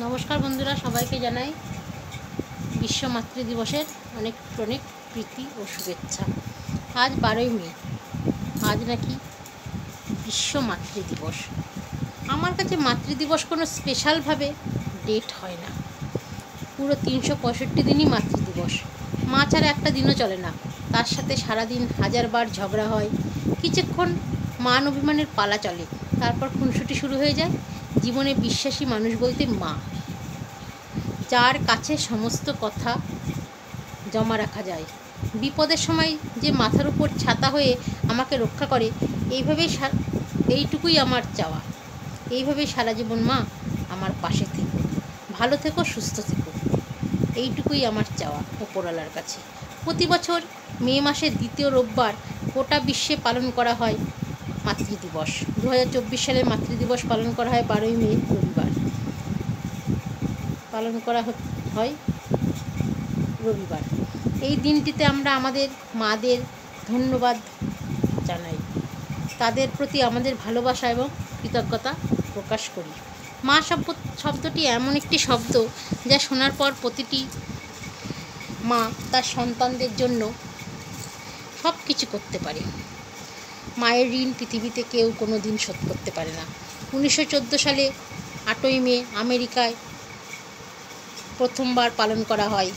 নমস্কার বন্ধুরা, সবাইকে জানাই বিশ্ব মাতৃ দিবসের অনেক অনেক প্রীতি ও শুভেচ্ছা। আজ 12ই মে, আজ নাকি বিশ্ব মাতৃ দিবস। আমার কাছে মাতৃদিবস কোনো স্পেশালভাবে ডেট হয় না, পুরো 365 দিনই মাতৃদিবস। মা ছাড়া একটা দিনও চলে না, তার সাথে সারাদিন হাজারবার ঝগড়া হয়, কিছুক্ষণ মান অভিমানের পালা চলে, তারপর খুনসুটি শুরু হয়ে যায়। জীবনে বিশ্বাসী মানুষ বলতে মা, যার কাছে সমস্ত কথা জমা রাখা যায়। বিপদের সময় যে মাথার উপর ছাতা হয়ে আমাকে রক্ষা করে, এইটুকুই আমার চাওয়া। এইভাবেই সারা জীবন মা আমার পাশে থেকো, ভালো থেকো, সুস্থ থেকো, এইটুকুই আমার চাওয়া ওপরওয়ালার কাছে। প্রতি বছর মে মাসের দ্বিতীয় রোববার গোটা বিশ্বে পালন করা হয় মাতৃদিবস। 2024 সালে মাতৃদিবস পালন করা হয় 12ই মে রবিবার। পালন করা হয় রবিবার। এই দিনটিতে আমরা আমাদের মাদের ধন্যবাদ জানাই, তাদের প্রতি আমাদের ভালোবাসা এবং কৃতজ্ঞতা প্রকাশ করি। মা শব্দটি এমন একটি শব্দ যা শোনার পর প্রতিটি মা তার সন্তানদের জন্য সব কিছু করতে পারে। মায়ের ঋণ পৃথিবীতে কেউ কোনো দিন শোধ করতে পারে না। 1914 সালে 8ই মে আমেরিকায় প্রথমবার পালন করা হয়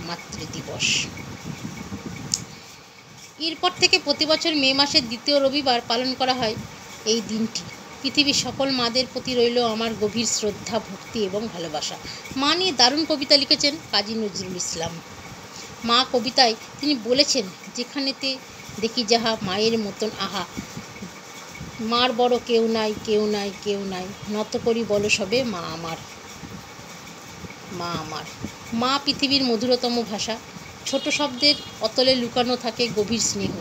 মাতৃদিবস। এরপর থেকে প্রতি বছর মে মাসের দ্বিতীয় রবিবার পালন করা হয় এই দিনটি। পৃথিবীর সকল মাদের প্রতি রইল আমার গভীর শ্রদ্ধা, ভক্তি এবং ভালোবাসা। মা নিয়ে দারুণ কবিতা লিখেছেন কাজী নজরুল ইসলাম। মা কবিতায় তিনি বলেছেন, যেখানেতে দেখি যাহা মায়ের মতন আহা, মার বড় কেউ নাই, কেউ নাই, কেউ নাই, নত করি বলো সবে মা আমার। মা আমার, মা পৃথিবীর মধুরতম ভাষা। ছোট শব্দের অতলে লুকানো থাকে গভীর স্নেহ,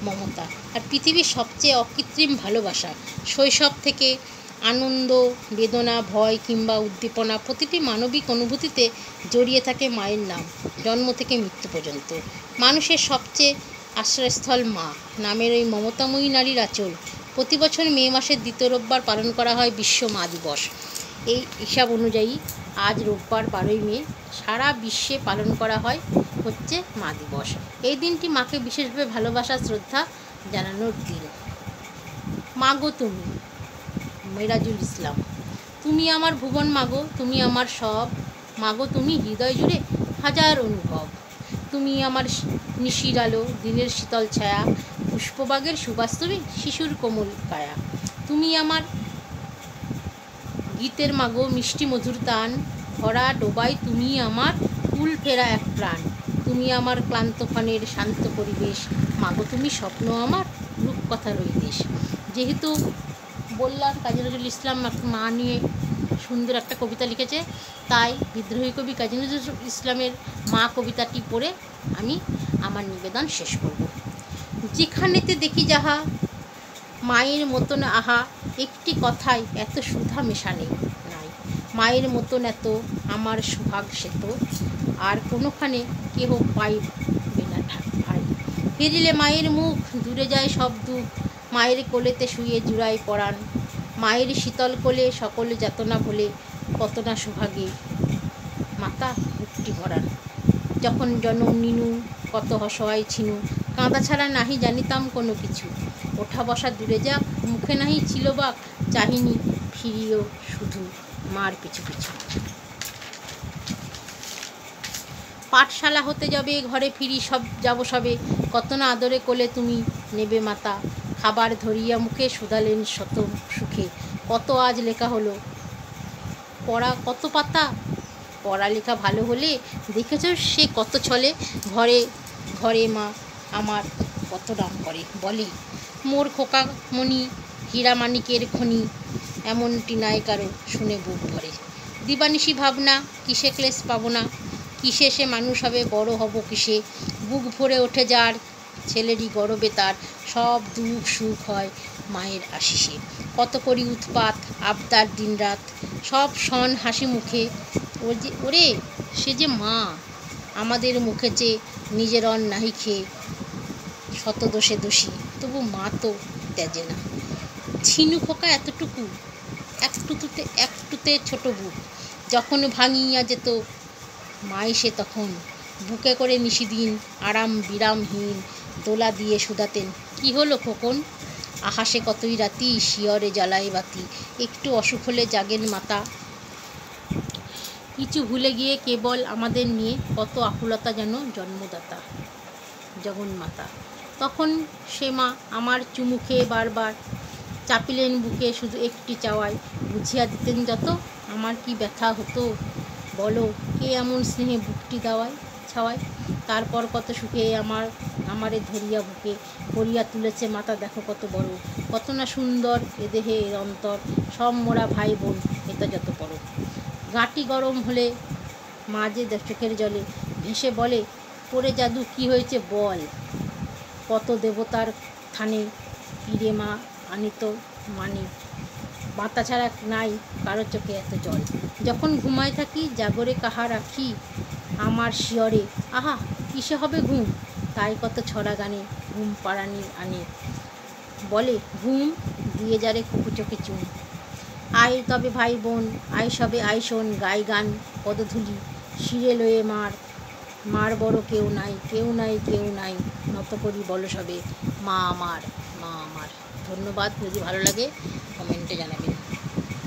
মমতা আর পৃথিবীর সবচেয়ে অকৃত্রিম ভালোবাসা। শৈশব থেকে আনন্দ, বেদনা, ভয় কিংবা উদ্দীপনা, প্রতিটি মানবিক অনুভূতিতে জড়িয়ে থাকে মায়ের নাম, জন্ম থেকে মৃত্যু পর্যন্ত। মানুষের সবচেয়ে আশ্রয়স্থল মা, নামের ওই মমতাময়ী নারীর আঁচল। প্রতি বছর মে মাসের দ্বিতীয় রোববার পালন করা হয় বিশ্ব মা দিবস। এই হিসাব অনুযায়ী আজ রোববার 12ই মে সারা বিশ্বে পালন করা হচ্ছে মা দিবস। এই দিনটি মাকে বিশেষভাবে ভালোবাসা, শ্রদ্ধা জানানোর দিন। মাগো তুমি, মেরাজুল ইসলাম। তুমি আমার ভুবন মাগো, তুমি আমার সব। মাগো তুমি হৃদয় জুড়ে হাজার অনুভব। তুমি আমার নিশির আলো, দিনের শীতল ছায়া, পুষ্পবাগের সুবাস তুমি, শিশুর কোমল কায়া। তুমি আমার গীতের মাগো, মিষ্টি মধুর তান, ভরা ডোবায় তুমি আমার ফুল ফেরা এক প্রাণ। তুমি আমার ক্লান্ত ক্ষণের শান্ত পরিবেশ, মাগো তুমি স্বপ্ন আমার, রূপকথার ওই দেশ। যেহেতু বললাম কাজী নজরুল ইসলাম মা নিয়ে সুন্দর একটা কবিতা লিখেছে, তাই বিদ্রোহী কবি কাজী নজরুল ইসলামের মা কবিতাটি পড়ে আমি আমার নিবেদন শেষ করব। যেখানেতে দেখি যাহা, মায়ের মতন আহা, একটি কথায় এত সুধা মেশানে নাই। মায়ের মতন এত আমার সুভাগ সেত, আর কোনোখানে কেহ পাইবে না ভাই। ফিরিলে মায়ের মুখ, দূরে যায় সব দুঃখ, মায়ের কোলেতে শুয়ে জুড়াই পরাণ। মায়ের শীতল কোলে সকল যাতনা ভোলে, কত না সুভাগে মাতা বুকটি ভরান। যখন জনম নিনু কত অসহায় ছিনু, কাঁদা ছাড়া নাহি জানিতাম কোনো কিছু। ওঠা বসা দূরে যাক, মুখে নাহি ছিল বাক, চাহিনি ফিরিও শুধু মার পিছু পিছু। পাঠশালা হতে যাবে ঘরে ফিরি যাব সবে, কত না আদরে কোলে তুমি নেবে মাতা। খাবার ধরিয়া মুখে শুধালেন শত সুখে, কত আজ লেখা হলো পড়া কত পাতা। পড়ালেখা ভালো হলে দেখেছ সে কত ছলে, ঘরে ঘরে মা আমার কত নাম করে বলে। মোর খোকা মণি হীরা মানিকের খনি, এমনটি নাই কারো শুনে বুক ভরে। দিবানিশি ভাবনা কিসে ক্লেশ পাবো না, কিসে সে মানুষ হবে, বড় হব কিসে। বুক ভরে ওঠে যার, ছেলেরই গর্বে তার, সব দুঃখ সুখ হয় মায়ের আশিসে। কত করি উৎপাত আবদার দিনরাত, সব শন হাসি মুখে। ওরে সে যে মা, আমাদের মুখে চেয়ে নিজের অন নাহি খেয়ে, শত দোষে দোষী তবু মা তো ত্যাজে না। ছিনু খোকা এতটুকু, একটুতে ছোট বুক, যখন ভাঙিয়া যেত মাই সে তখন বুকে করে নিশিদিন আরাম বিরামহীন দোলা দিয়ে শুধাতেন, কি হলো খোকন? আহাসে কতই রাতি শিয়রে জ্বালায় বাতি, একটু অসুখ হলে জাগেন মাতা। কিছু ভুলে গিয়ে কেবল আমাদের নিয়ে কত আকুলতা যেন জন্মদাতা জগন্মাতা। তখন সে মা আমার চুমু খেয়ে বারবার চাপিলেন বুকে, শুধু একটি চাওয়ায় বুঝিয়া দিতেন যত। আমার কি ব্যথা হতো বলো, কে এমন স্নেহে বুকটি দেওয়ায় ছাওয়ায়। তারপর কত সুখে আমারে ধরিয়া বুকে করিয়া তুলেছে মাতা, দেখো কত বড়, কত না সুন্দর এ দেহে এর অন্তর, সব মোরা ভাই বোন এটা যত বড়। গাঁটি গরম হলে মা যে চোখের জলে ভেসে বলে, পরে জাদু কি হয়েছে বল। কত দেবতার থানে পীরে মা আনিত মানে, মাতা ছাড়া নাই কারো চোখে এত জল। যখন ঘুমায় থাকি জাগরে কাহা রাখি আমার শিয়রে, আহা কিসে হবে ঘুম, তাই কত ছড়া গানে ঘুম পাড়ানি আনে, বলে ঘুম দিয়ে যারে কুকু চোখে চুম। আয় তবে ভাই বোন, আয় সবে আয় শোন, গাই গান পদধূলি শিরে লয়ে মার বড় কেউ নাই, কেউ নাই, কেউ নাই, নত করি বলো সবে মা আমার, মা আমার। ধন্যবাদ। যদি ভালো লাগে কমেন্টে জানাবেন।